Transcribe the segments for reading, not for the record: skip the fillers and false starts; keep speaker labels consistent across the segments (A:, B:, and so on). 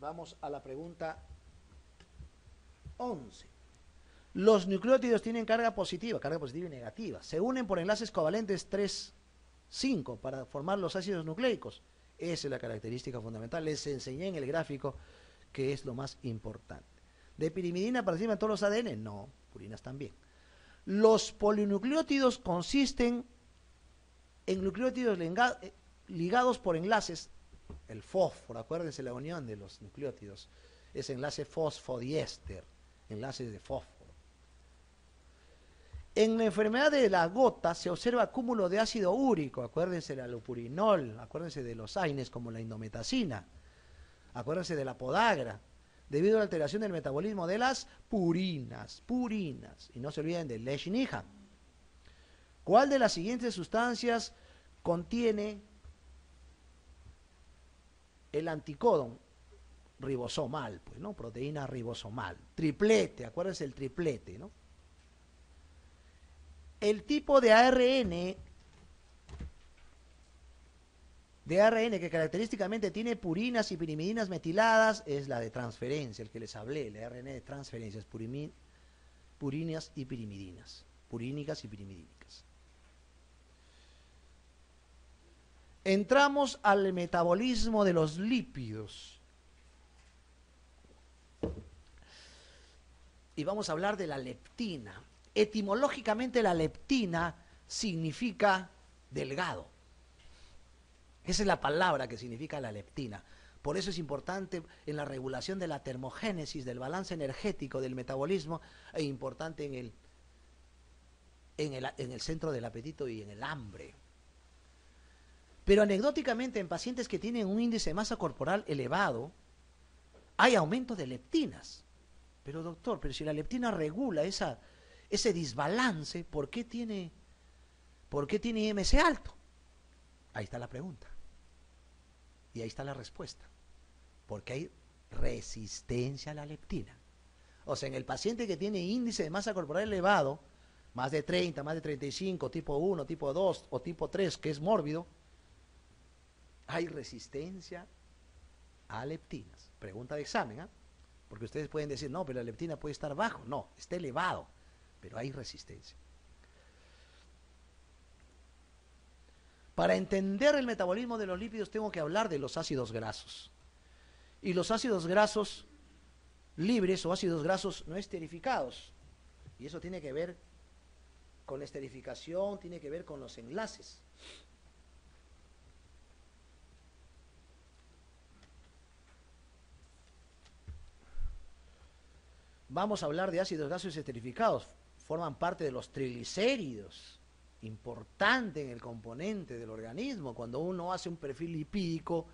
A: Vamos a la pregunta 11. Los nucleótidos tienen carga positiva y negativa. Se unen por enlaces covalentes 3, 5 para formar los ácidos nucleicos. Esa es la característica fundamental. Les enseñé en el gráfico que es lo más importante. ¿De pirimidina participan todos los ADN? No, purinas también. Los polinucleótidos consisten en nucleótidos ligados por enlaces. El fósforo, acuérdense la unión de los nucleótidos, es enlace fosfodiéster, enlaces de fósforo. En la enfermedad de la gota se observa acúmulo de ácido úrico, acuérdense del allopurinol, acuérdense de los AINES como la indometacina, acuérdense de la podagra, debido a la alteración del metabolismo de las purinas, y no se olviden del Lesch-Nyhan. ¿Cuál de las siguientes sustancias contiene el anticodón ribosomal, pues, ¿no? Proteína ribosomal, triplete, acuérdense el triplete, ¿no? El tipo de ARN que característicamente tiene purinas y pirimidinas metiladas es la de transferencia, el que les hablé, el ARN de transferencia es purinas y pirimidinas, purínicas y pirimidínicas. Entramos al metabolismo de los lípidos. Y vamos a hablar de la leptina. Etimológicamente la leptina significa delgado. Esa es la palabra que significa la leptina. Por eso es importante en la regulación de la termogénesis, del balance energético, del metabolismo, e importante en el centro del apetito y en el hambre. Pero anecdóticamente en pacientes que tienen un índice de masa corporal elevado, hay aumento de leptinas. Pero doctor, pero si la leptina regula ese desbalance, ¿por qué tiene IMC alto? Ahí está la pregunta. Y ahí está la respuesta. Porque hay resistencia a la leptina. O sea, en el paciente que tiene índice de masa corporal elevado, más de 30, más de 35, tipo 1, tipo 2 o tipo 3, que es mórbido, hay resistencia a leptinas. Pregunta de examen, ¿eh? Porque ustedes pueden decir, no, pero la leptina puede estar bajo. No, está elevado, pero hay resistencia. Para entender el metabolismo de los lípidos tengo que hablar de los ácidos grasos. Y los ácidos grasos libres o ácidos grasos no esterificados. Y eso tiene que ver con la esterificación, tiene que ver con los enlaces. Vamos a hablar de ácidos grasos esterificados. Forman parte de los triglicéridos. Importante en el componente del organismo. Cuando uno hace un perfil lipídico,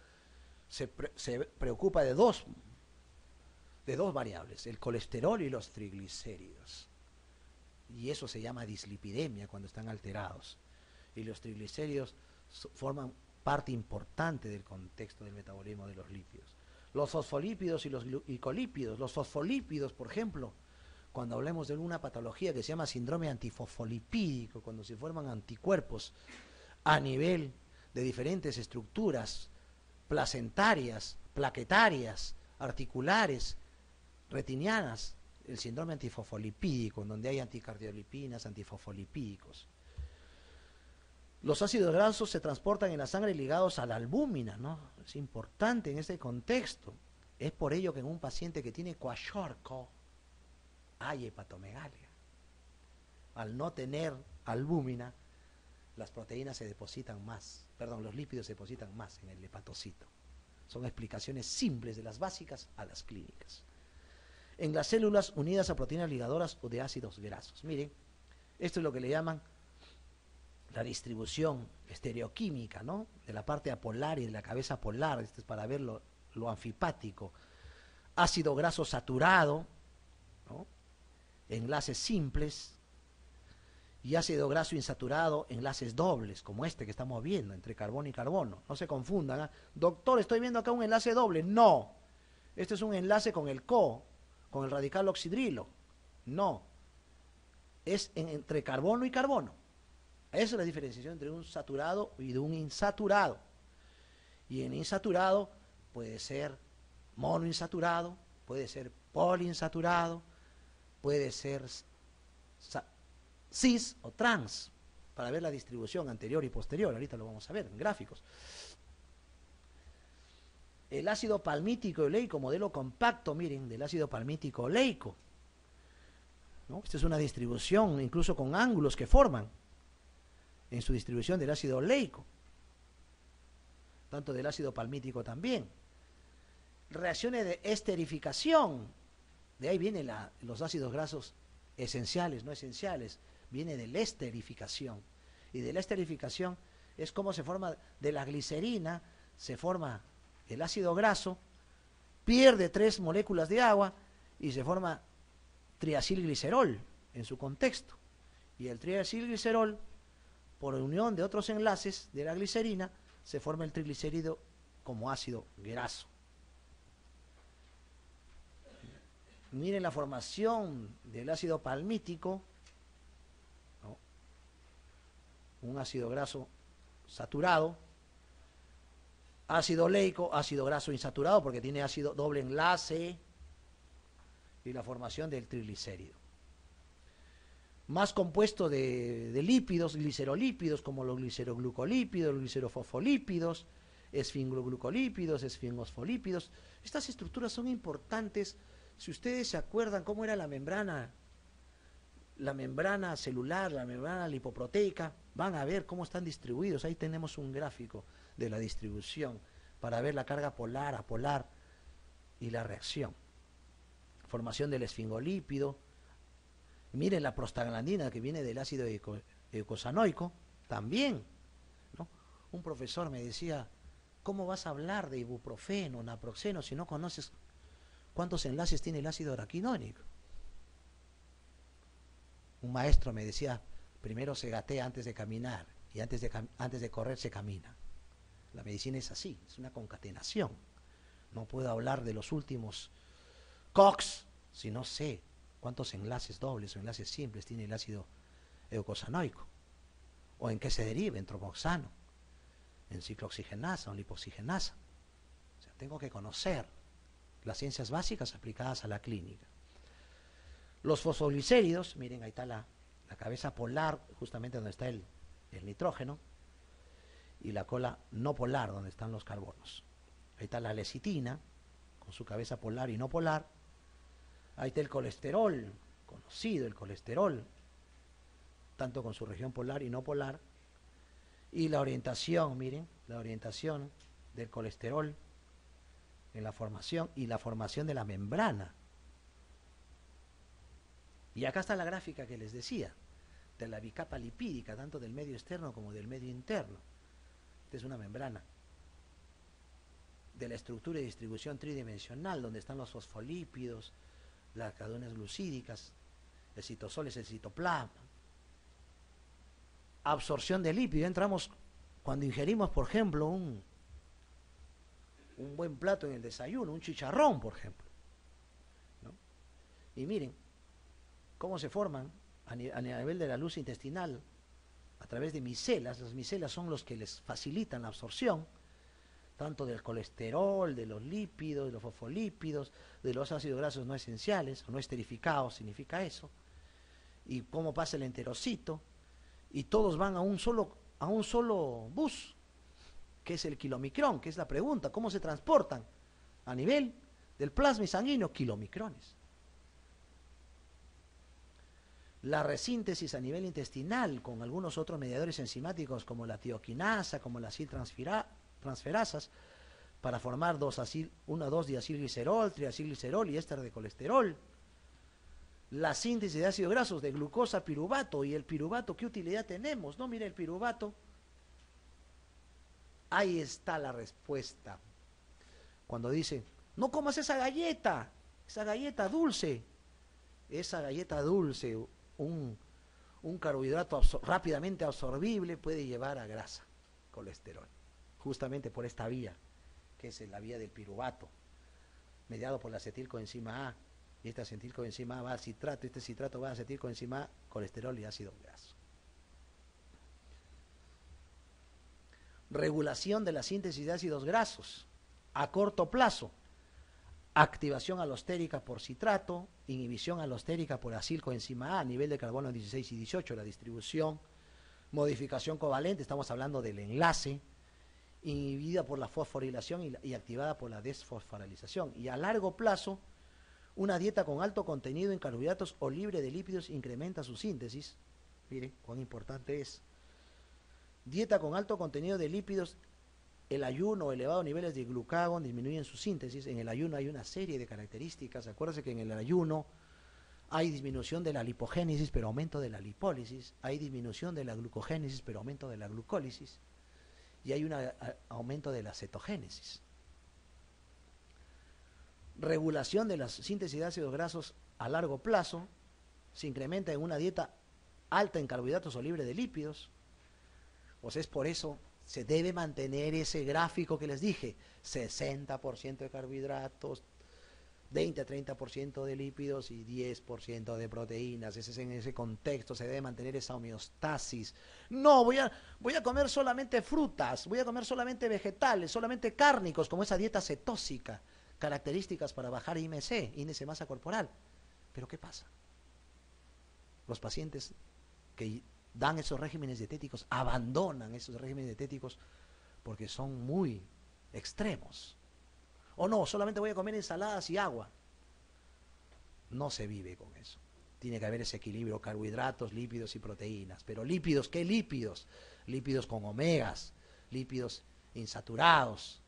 A: se preocupa de dos variables, el colesterol y los triglicéridos. Y eso se llama dislipidemia cuando están alterados. Y los triglicéridos forman parte importante del contexto del metabolismo de los lípidos. Los fosfolípidos y los glicolípidos. Los fosfolípidos, por ejemplo, cuando hablemos de una patología que se llama síndrome antifosfolipídico, cuando se forman anticuerpos a nivel de diferentes estructuras placentarias, plaquetarias, articulares, retinianas, el síndrome antifosfolipídico, en donde hay anticardiolipinas, antifosfolipídicos. Los ácidos grasos se transportan en la sangre ligados a la albúmina, ¿no? Es importante en este contexto. Es por ello que en un paciente que tiene Kwashiorkor hay hepatomegalia. Al no tener albúmina, las proteínas se depositan más, los lípidos se depositan más en el hepatocito. Son explicaciones simples de las básicas a las clínicas. En las células unidas a proteínas ligadoras o de ácidos grasos. Miren, esto es lo que le llaman la distribución estereoquímica, ¿no? De la parte apolar y de la cabeza polar. Esto es para ver lo anfipático. Ácido graso saturado, ¿no? Enlaces simples, y ácido graso insaturado, enlaces dobles, como este que estamos viendo, entre carbono y carbono. No se confundan, ¿eh? Doctor, estoy viendo acá un enlace doble. No, este es un enlace con el con el radical oxidrilo. No, es entre carbono y carbono. Esa es la diferenciación entre un saturado y de un insaturado. Y en insaturado puede ser monoinsaturado, puede ser poliinsaturado, puede ser cis o trans, para ver la distribución anterior y posterior. Ahorita lo vamos a ver en gráficos. El ácido palmítico oleico, modelo compacto, miren, del ácido palmítico oleico, ¿no? Esta es una distribución incluso con ángulos que forman en su distribución del ácido oleico, tanto del ácido palmítico también. Reacciones de esterificación, de ahí vienen los ácidos grasos esenciales, no esenciales, viene de la esterificación. Y de la esterificación es como se forma de la glicerina, se forma el ácido graso, pierde 3 moléculas de agua y se forma triacilglicerol en su contexto. Y el triacilglicerol, por unión de otros enlaces de la glicerina, se forma el triglicérido como ácido graso. Miren la formación del ácido palmítico, ¿no? Un ácido graso saturado, ácido oleico, ácido graso insaturado porque tiene ácido doble enlace, y la formación del triglicérido. Más compuesto de lípidos, glicerolípidos, como los gliceroglucolípidos, los glicerofosfolípidos, esfingoglucolípidos, esfingosfolípidos. Estas estructuras son importantes. Si ustedes se acuerdan cómo era la membrana celular, la membrana lipoproteica, van a ver cómo están distribuidos. Ahí tenemos un gráfico de la distribución para ver la carga polar, apolar y la reacción. Formación del esfingolípido. Miren la prostaglandina que viene del ácido eicosanoico, también, ¿no? Un profesor me decía, ¿cómo vas a hablar de ibuprofeno, naproxeno, si no conoces cuántos enlaces tiene el ácido araquidónico? Un maestro me decía, primero se gatea antes de caminar, y antes de correr se camina. La medicina es así, es una concatenación. No puedo hablar de los últimos COX si no sé cuántos enlaces dobles o enlaces simples tiene el ácido eicosanoico, o en qué se deriva, en tromoxano, en ciclooxigenasa o en lipoxigenasa. O sea, tengo que conocer las ciencias básicas aplicadas a la clínica. Los fosfoglicéridos, miren, ahí está la cabeza polar, justamente donde está el nitrógeno, y la cola no polar, donde están los carbonos. Ahí está la lecitina, con su cabeza polar y no polar. Ahí está el colesterol, conocido el colesterol, tanto con su región polar y no polar. Y la orientación, miren, la orientación del colesterol en la formación y la formación de la membrana. Y acá está la gráfica que les decía, de la bicapa lipídica, tanto del medio externo como del medio interno. Esta es una membrana de la estructura y distribución tridimensional, donde están los fosfolípidos, las cadenas glucídicas, el citosol es el citoplasma. Absorción de lípido, entramos cuando ingerimos, por ejemplo, un buen plato en el desayuno, un chicharrón, por ejemplo, ¿no? Y miren cómo se forman a nivel de la luz intestinal a través de micelas. Las micelas son los que les facilitan la absorción tanto del colesterol, de los lípidos, de los fosfolípidos, de los ácidos grasos no esenciales o no esterificados, significa eso, y cómo pasa el enterocito, y todos van a un solo bus, que es el kilomicrón, que es la pregunta, ¿cómo se transportan? A nivel del plasma sanguíneo, kilomicrones. La resíntesis a nivel intestinal con algunos otros mediadores enzimáticos como la tioquinasa, como la transferasas, para formar 1,2-diacilglicerol, triacilglicerol y éster de colesterol. La síntesis de ácidos grasos de glucosa, piruvato. ¿Y el piruvato qué utilidad tenemos? No, mire, el piruvato, ahí está la respuesta. Cuando dice, no comas esa galleta dulce. Esa galleta dulce, un carbohidrato rápidamente absorbible, puede llevar a grasa, colesterol, justamente por esta vía, que es la vía del piruvato, mediado por la acetilcoenzima A, y esta acetilcoenzima A va al citrato, este citrato va a acetilcoenzima A, colesterol y ácido graso. Regulación de la síntesis de ácidos grasos a corto plazo. activación alostérica por citrato, inhibición alostérica por acilcoenzima A, nivel de carbono 16 y 18, la distribución, modificación covalente, estamos hablando del enlace, inhibida por la fosforilación y activada por la desfosforilización. Y a largo plazo, una dieta con alto contenido en carbohidratos o libre de lípidos incrementa su síntesis. Mire cuán importante es. Dieta con alto contenido de lípidos, el ayuno o elevados niveles de glucagón disminuyen su síntesis. En el ayuno hay una serie de características. Acuérdense que en el ayuno hay disminución de la lipogénesis, pero aumento de la lipólisis. Hay disminución de la glucogénesis, pero aumento de la glucólisis. Y hay un aumento de la cetogénesis. Regulación de la síntesis de ácidos grasos a largo plazo. Se incrementa en una dieta alta en carbohidratos o libre de lípidos. Pues es por eso se debe mantener ese gráfico que les dije, 60% de carbohidratos, 20-30% de lípidos y 10% de proteínas. Ese es en ese contexto, se debe mantener esa homeostasis. No, voy a comer solamente frutas, voy a comer solamente vegetales, solamente cárnicos, como esa dieta cetósica, características para bajar IMC, índice de masa corporal. Pero ¿qué pasa? Los pacientes que dan esos regímenes dietéticos, abandonan esos regímenes dietéticos porque son muy extremos. O no, solamente voy a comer ensaladas y agua. No se vive con eso. Tiene que haber ese equilibrio, carbohidratos, lípidos y proteínas. Pero lípidos, ¿qué lípidos? Lípidos con omegas, lípidos insaturados,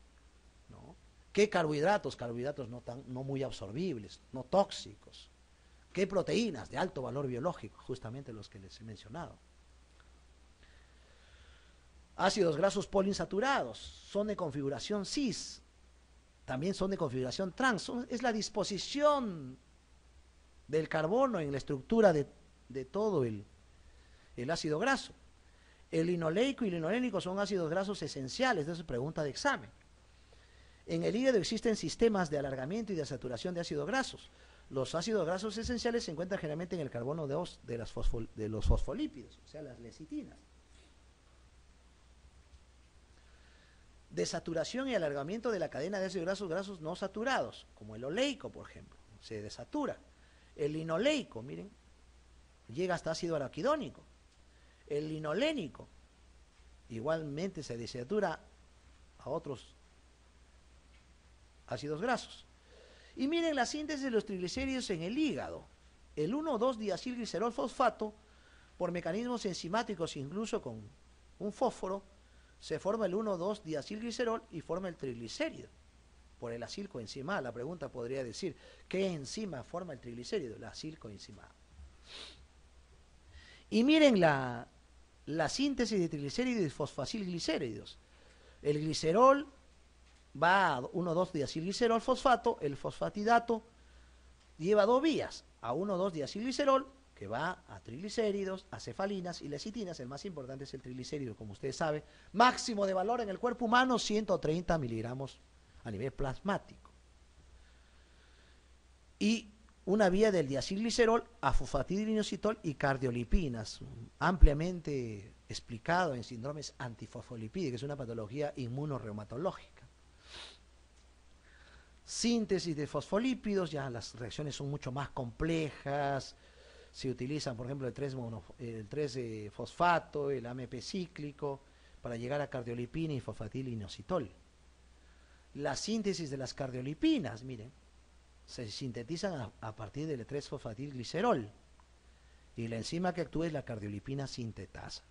A: ¿no? ¿Qué carbohidratos? Carbohidratos no muy absorbibles, no tóxicos. ¿Qué proteínas? De alto valor biológico, justamente los que les he mencionado. Ácidos grasos poliinsaturados, son de configuración cis, también son de configuración trans, es la disposición del carbono en la estructura de todo el ácido graso. El linoleico y linolénico son ácidos grasos esenciales, esa es pregunta de examen. En el hígado existen sistemas de alargamiento y de saturación de ácidos grasos. Los ácidos grasos esenciales se encuentran generalmente en el carbono de los fosfolípidos, o sea, las lecitinas. Desaturación y alargamiento de la cadena de ácidos grasos no saturados, como el oleico, por ejemplo, se desatura. El linoleico, miren, llega hasta ácido araquidónico. El linolénico, igualmente se desatura a otros ácidos grasos. Y miren la síntesis de los triglicéridos en el hígado. El 1,2-diacilglicerol fosfato, por mecanismos enzimáticos, incluso con un fósforo, se forma el 1,2-diacilglicerol y forma el triglicérido por el acilcoenzima A. La pregunta podría decir, ¿qué enzima forma el triglicérido? La acilcoenzima A. Y miren la síntesis de triglicéridos y fosfacilglicéridos. El glicerol va a 1,2-diacilglicerol fosfato, el fosfatidato lleva dos vías, a 1,2-diacilglicerol, que va a triglicéridos, a cefalinas y lecitinas. El más importante es el triglicérido, como ustedes saben, máximo de valor en el cuerpo humano, 130 miligramos a nivel plasmático. Y una vía del diacilglicerol a fosfatidilinositol y cardiolipinas, ampliamente explicado en síndromes antifosfolipídicos, que es una patología inmunorreumatológica. Síntesis de fosfolípidos, ya las reacciones son mucho más complejas. Se utilizan, por ejemplo, el 3-fosfato, el AMP cíclico, para llegar a cardiolipina y fosfatilinositol. La síntesis de las cardiolipinas, miren, se sintetizan a partir del 3-fosfatilglicerol. Y la enzima que actúa es la cardiolipina sintetasa.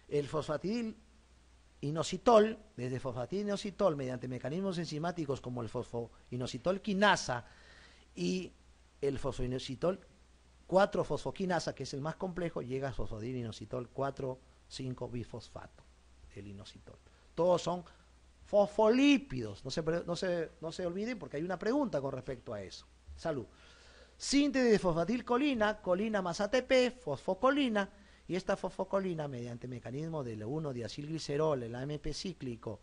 A: El fosfatilinositol, desde fosfatilinositol, mediante mecanismos enzimáticos como el fosfoinositol quinasa y el fosfoinositol 4-fosfoquinasa, que es el más complejo, llega a fosfatilinositol 4,5-bifosfato, el inositol. Todos son fosfolípidos, no se olviden porque hay una pregunta con respecto a eso. Salud. Síntesis de fosfatilcolina, colina más ATP, fosfocolina, y esta fosfocolina, mediante mecanismo del 1-diacilglicerol, el AMP cíclico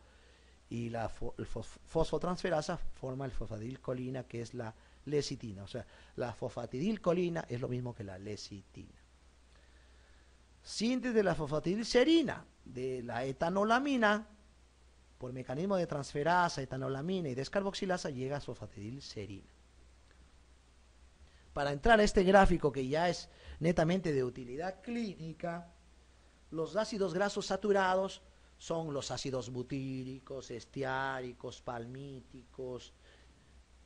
A: y el fosfotransferasa, forma el fosfatidilcolina, que es la lecitina. O sea, la fosfatidilcolina es lo mismo que la lecitina. Síntesis de la fosfatidilcerina, de la etanolamina, por mecanismo de transferasa, etanolamina y descarboxilasa, llega a fosfatidilserina. Para entrar a este gráfico que ya es netamente de utilidad clínica, los ácidos grasos saturados son los ácidos butíricos, estiáricos, palmíticos,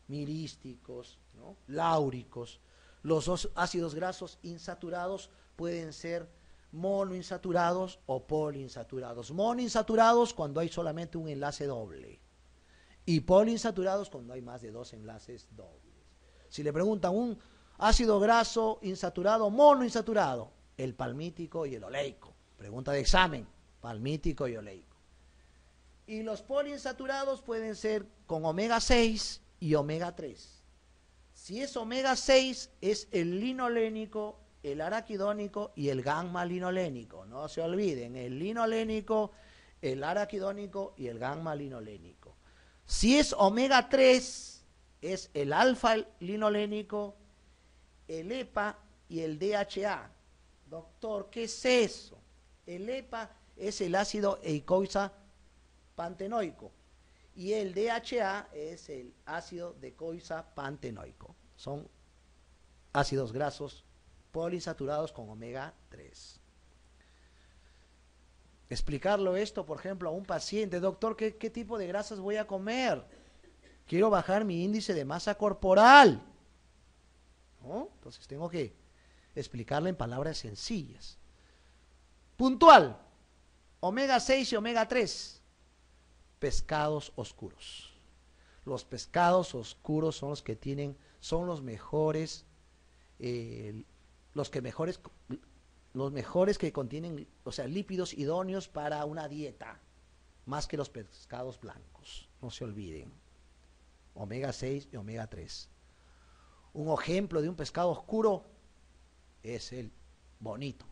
A: mirísticos, ¿no?, láuricos. Los dos ácidos grasos insaturados pueden ser monoinsaturados o poliinsaturados. Monoinsaturados cuando hay solamente un enlace doble y poliinsaturados cuando hay más de 2 enlaces dobles. Si le preguntan un ácido graso insaturado, monoinsaturado, el palmítico y el oleico. Pregunta de examen, palmítico y oleico. Y los poliinsaturados pueden ser con omega 6 y omega 3. Si es omega 6 es el linolénico, el araquidónico y el gamma-linolénico. No se olviden, el linolénico, el araquidónico y el gamma-linolénico. Si es omega 3 es el alfa-linolénico, el EPA y el DHA. Doctor, ¿qué es eso? El EPA es el ácido eicosa pantenoico y el DHA es el ácido decoisa pantenoico. Son ácidos grasos poliinsaturados con omega 3. Explicarlo esto, por ejemplo, a un paciente: doctor, ¿qué tipo de grasas voy a comer? Quiero bajar mi índice de masa corporal, ¿no? Entonces tengo que explicarle en palabras sencillas. Puntual: omega 6 y omega 3, pescados oscuros. Los pescados oscuros son los que tienen, son los mejores, los mejores que contienen, o sea, lípidos idóneos para una dieta, más que los pescados blancos. No se olviden, omega 6 y omega 3. Un ejemplo de un pescado oscuro es el bonito.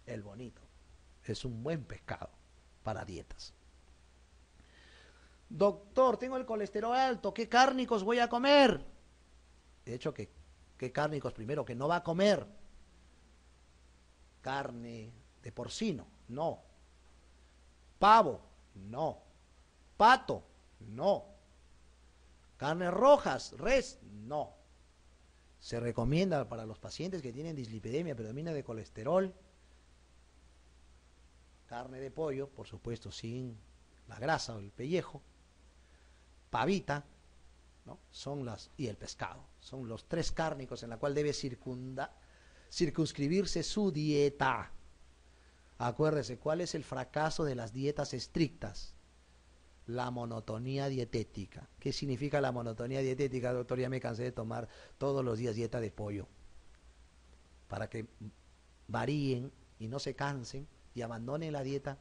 A: El bonito es un buen pescado para dietas. Doctor, tengo el colesterol alto, ¿qué cárnicos voy a comer? De hecho, ¿qué cárnicos? Primero, que no va a comer carne de porcino, no. Pavo, no. Pato, no. Carnes rojas, res, no. Se recomienda para los pacientes que tienen dislipidemia, predominio de colesterol, carne de pollo, por supuesto sin la grasa o el pellejo, pavita, ¿no?, y el pescado. Son los 3 cárnicos en la cual debe circunscribirse su dieta. Acuérdese, ¿cuál es el fracaso de las dietas estrictas? La monotonía dietética. ¿Qué significa la monotonía dietética, doctor? Ya me cansé de tomar todos los días dieta de pollo. Para que varíen y no se cansen y abandonen la dieta,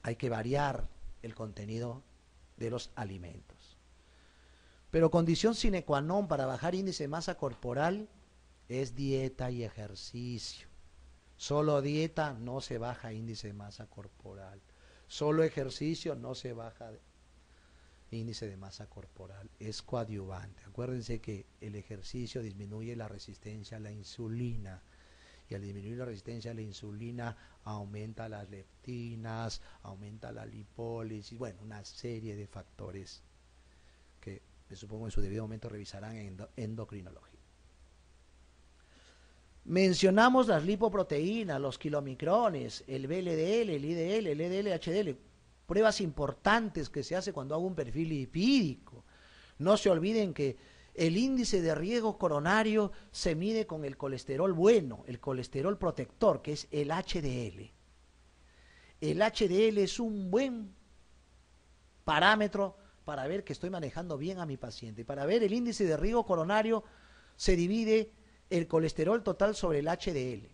A: hay que variar el contenido de los alimentos. Pero condición sine qua non para bajar índice de masa corporal es dieta y ejercicio. Solo dieta no se baja índice de masa corporal. Solo ejercicio no se baja índice de masa corporal. Es coadyuvante. Acuérdense que el ejercicio disminuye la resistencia a la insulina. Y al disminuir la resistencia a la insulina aumenta las leptinas, aumenta la lipólisis, bueno, una serie de factores que me supongo en su debido momento revisarán en endocrinología. Mencionamos las lipoproteínas, los kilomicrones, el VLDL, el IDL, el EDL, HDL, pruebas importantes que se hace cuando hago un perfil lipídico. No se olviden que el índice de riesgo coronario se mide con el colesterol bueno, el colesterol protector, que es el HDL. El HDL es un buen parámetro para ver que estoy manejando bien a mi paciente. Para ver el índice de riesgo coronario se divide el colesterol total sobre el HDL.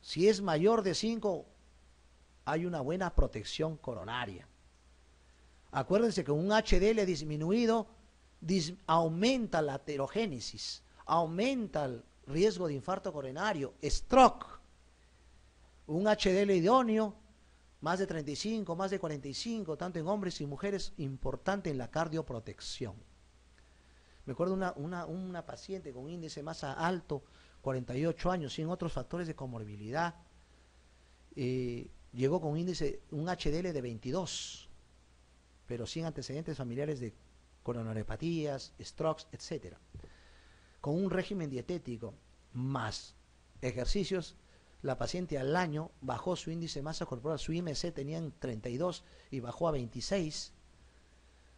A: Si es mayor de 5, hay una buena protección coronaria. Acuérdense que un HDL disminuido aumenta la aterogénesis, aumenta el riesgo de infarto coronario, stroke. Un HDL idóneo, más de 35, más de 45, tanto en hombres y mujeres, importante en la cardioprotección. Me acuerdo una paciente con índice de masa alto, 48 años, sin otros factores de comorbilidad, llegó con un HDL de 22, pero sin antecedentes familiares de coronaropatías, strokes, etc. Con un régimen dietético más ejercicios, la paciente al año bajó su índice de masa corporal, su IMC tenía en 32 y bajó a 26,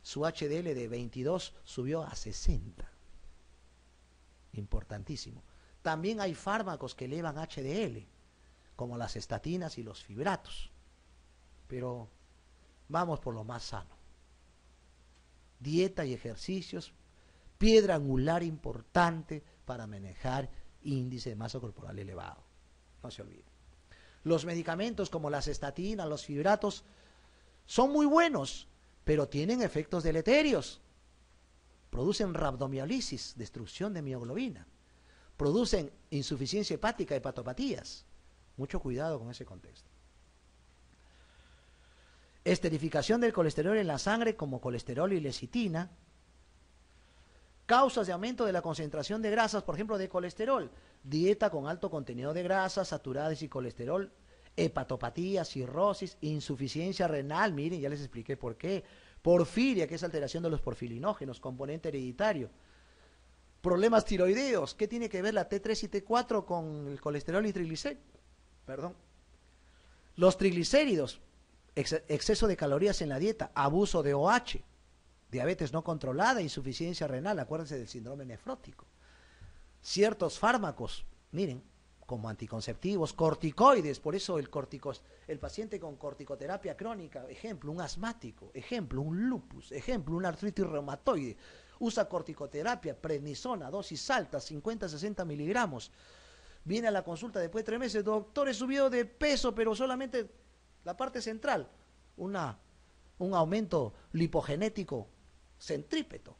A: su HDL de 22 subió a 60. Importantísimo. También hay fármacos que elevan HDL, como las estatinas y los fibratos, pero vamos por lo más sano. Dieta y ejercicios, piedra angular importante para manejar índice de masa corporal elevado. No se olviden. Los medicamentos como las estatinas, los fibratos, son muy buenos, pero tienen efectos deleterios. Producen rabdomiólisis, destrucción de mioglobina. Producen insuficiencia hepática, hepatopatías. Mucho cuidado con ese contexto. Esterificación del colesterol en la sangre como colesterol y lecitina. Causas de aumento de la concentración de grasas, por ejemplo, de colesterol. Dieta con alto contenido de grasas, saturadas y colesterol. Hepatopatía, cirrosis, insuficiencia renal. Miren, ya les expliqué por qué. Porfiria, que es alteración de los porfirinógenos, componente hereditario. Problemas tiroideos. ¿Qué tiene que ver la T3 y T4 con el colesterol y triglicéridos? Perdón. Los triglicéridos, exceso de calorías en la dieta, abuso de OH, diabetes no controlada, insuficiencia renal, acuérdense del síndrome nefrótico. Ciertos fármacos, miren, como anticonceptivos, corticoides, por eso el paciente con corticoterapia crónica, ejemplo, un asmático, ejemplo, un lupus, ejemplo, una artritis reumatoide, usa corticoterapia, prednisona, dosis altas, 50-60 miligramos, viene a la consulta después de 3 meses, doctor, he subido de peso, pero solamente la parte central, un aumento lipogenético centrípeto.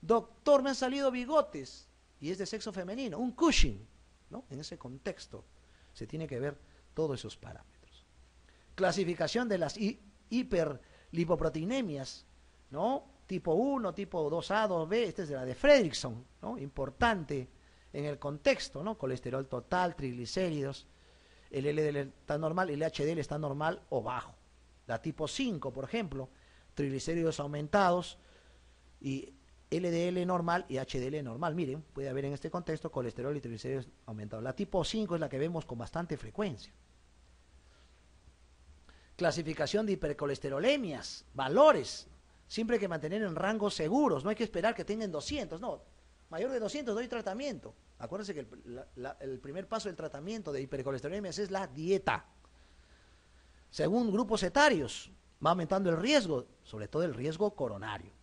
A: Doctor, me han salido bigotes, y es de sexo femenino, un Cushing, ¿no? En ese contexto se tiene que ver todos esos parámetros. Clasificación de las hiperlipoproteinemias, ¿no? Tipo 1, tipo 2A, 2B, esta es de la de Fredrickson, ¿no? Importante en el contexto, ¿no? Colesterol total, triglicéridos, el LDL está normal, el HDL está normal o bajo. La tipo 5, por ejemplo, triglicéridos aumentados y LDL normal y HDL normal. Miren, puede haber en este contexto colesterol y triglicéridos aumentados. La tipo 5 es la que vemos con bastante frecuencia. Clasificación de hipercolesterolemias, valores, siempre hay que mantener en rangos seguros, no hay que esperar que tengan 200, no, mayor de 200 doy tratamiento. Acuérdense que el primer paso del tratamiento de hipercolesterolemias es la dieta. Según grupos etarios, va aumentando el riesgo, sobre todo el riesgo coronario.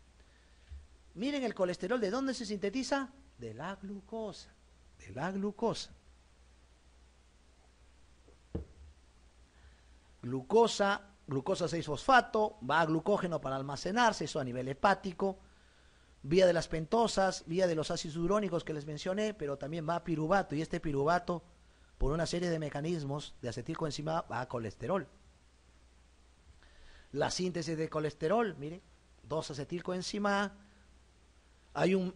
A: Miren el colesterol, ¿de dónde se sintetiza? De la glucosa, de la glucosa. Glucosa 6-fosfato, va a glucógeno para almacenarse, eso a nivel hepático, vía de las pentosas, vía de los ácidos urónicos que les mencioné, pero también va a piruvato, y este piruvato, por una serie de mecanismos de acetilcoenzima, va a colesterol. La síntesis de colesterol, miren, 2-acetilcoenzima, hay un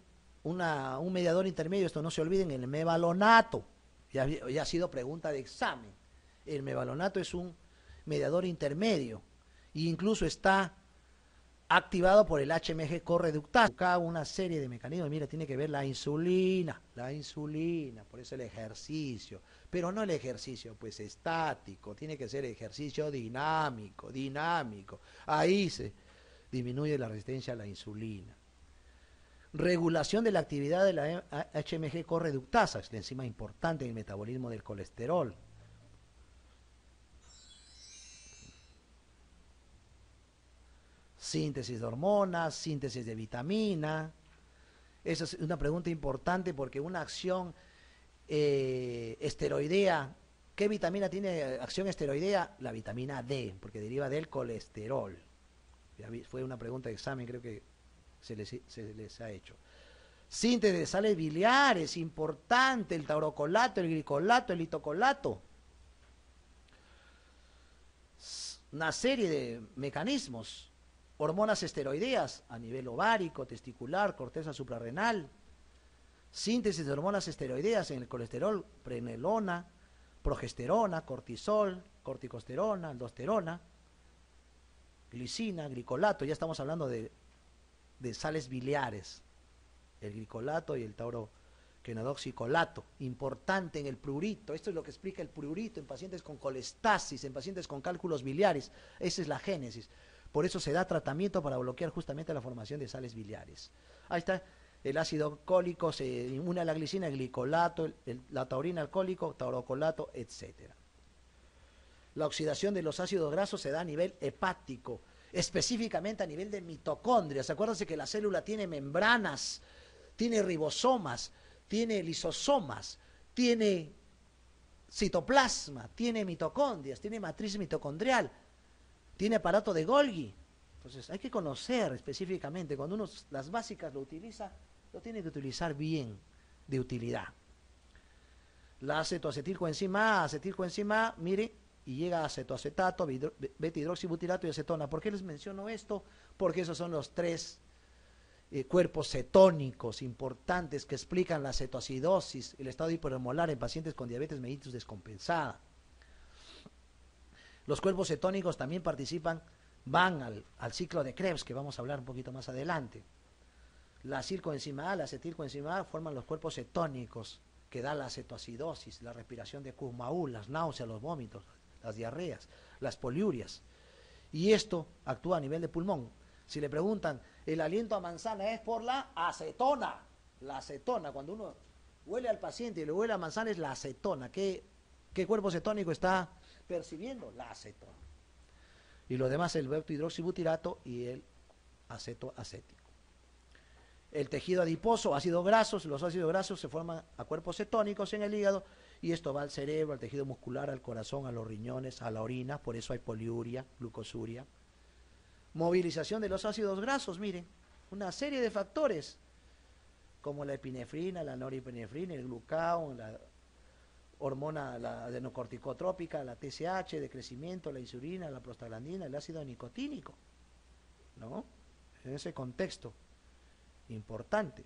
A: mediador intermedio, esto no se olviden, el mevalonato, ya ha sido pregunta de examen. El mevalonato es un mediador intermedio e incluso está activado por el HMG correductasa. Acá una serie de mecanismos, mira, tiene que ver la insulina, por eso el ejercicio, pero no el ejercicio pues estático, tiene que ser ejercicio dinámico, ahí se disminuye la resistencia a la insulina. Regulación de la actividad de la HMG correductasa, es la enzima importante en el metabolismo del colesterol. Síntesis de hormonas, síntesis de vitamina. Esa es una pregunta importante porque una acción esteroidea, ¿qué vitamina tiene acción esteroidea? La vitamina D, porque deriva del colesterol. Fue una pregunta de examen, creo que se les ha hecho. Síntesis de sales biliares, importante, el taurocolato, el glicolato, el litocolato. Una serie de mecanismos. Hormonas esteroideas a nivel ovárico, testicular, corteza suprarrenal. Síntesis de hormonas esteroideas en el colesterol, pregnenolona, progesterona, cortisol, corticosterona, aldosterona, glicina, glicolato, ya estamos hablando de sales biliares, el glicolato y el tauroquenodoxicolato, importante en el prurito. Esto es lo que explica el prurito en pacientes con colestasis, en pacientes con cálculos biliares. Esa es la génesis. Por eso se da tratamiento para bloquear justamente la formación de sales biliares. Ahí está, el ácido alcohólico se une a la glicina, el glicolato, la taurina alcohólico, taurocolato, etc. La oxidación de los ácidos grasos se da a nivel hepático, específicamente a nivel de mitocondrias. Acuérdense que la célula tiene membranas, tiene ribosomas, tiene lisosomas, tiene citoplasma, tiene mitocondrias, tiene matriz mitocondrial, tiene aparato de Golgi. Entonces hay que conocer específicamente, cuando uno las básicas lo utiliza, lo tiene que utilizar bien, de utilidad. La acetoacetilcoenzima A, mire, y llega a acetoacetato, beta-hidroxibutirato y acetona. ¿Por qué les menciono esto? Porque esos son los tres cuerpos cetónicos importantes que explican la cetoacidosis, el estado hipermolar en pacientes con diabetes mellitus descompensada. Los cuerpos cetónicos también van al ciclo de Krebs, que vamos a hablar un poquito más adelante. La acilcoenzima A, la acetilcoenzima A forman los cuerpos cetónicos que da la cetoacidosis, la respiración de Kussmaul, las náuseas, los vómitos, las diarreas, las poliurias. Y esto actúa a nivel de pulmón. Si le preguntan, el aliento a manzana es por la acetona. La acetona, cuando uno huele al paciente y le huele a manzana, es la acetona. ¿Qué cuerpo cetónico está percibiendo? La acetona. Y lo demás, el beta-hidroxibutirato y el aceto acético. El tejido adiposo, ácidos grasos, los ácidos grasos se forman a cuerpos cetónicos en el hígado y esto va al cerebro, al tejido muscular, al corazón, a los riñones, a la orina, por eso hay poliuria, glucosuria. Movilización de los ácidos grasos, miren, una serie de factores como la epinefrina, la norepinefrina, el glucagón, la hormona, la adenocorticotrópica, la TSH de crecimiento, la insulina, la prostaglandina, el ácido nicotínico, ¿no? En ese contexto importante.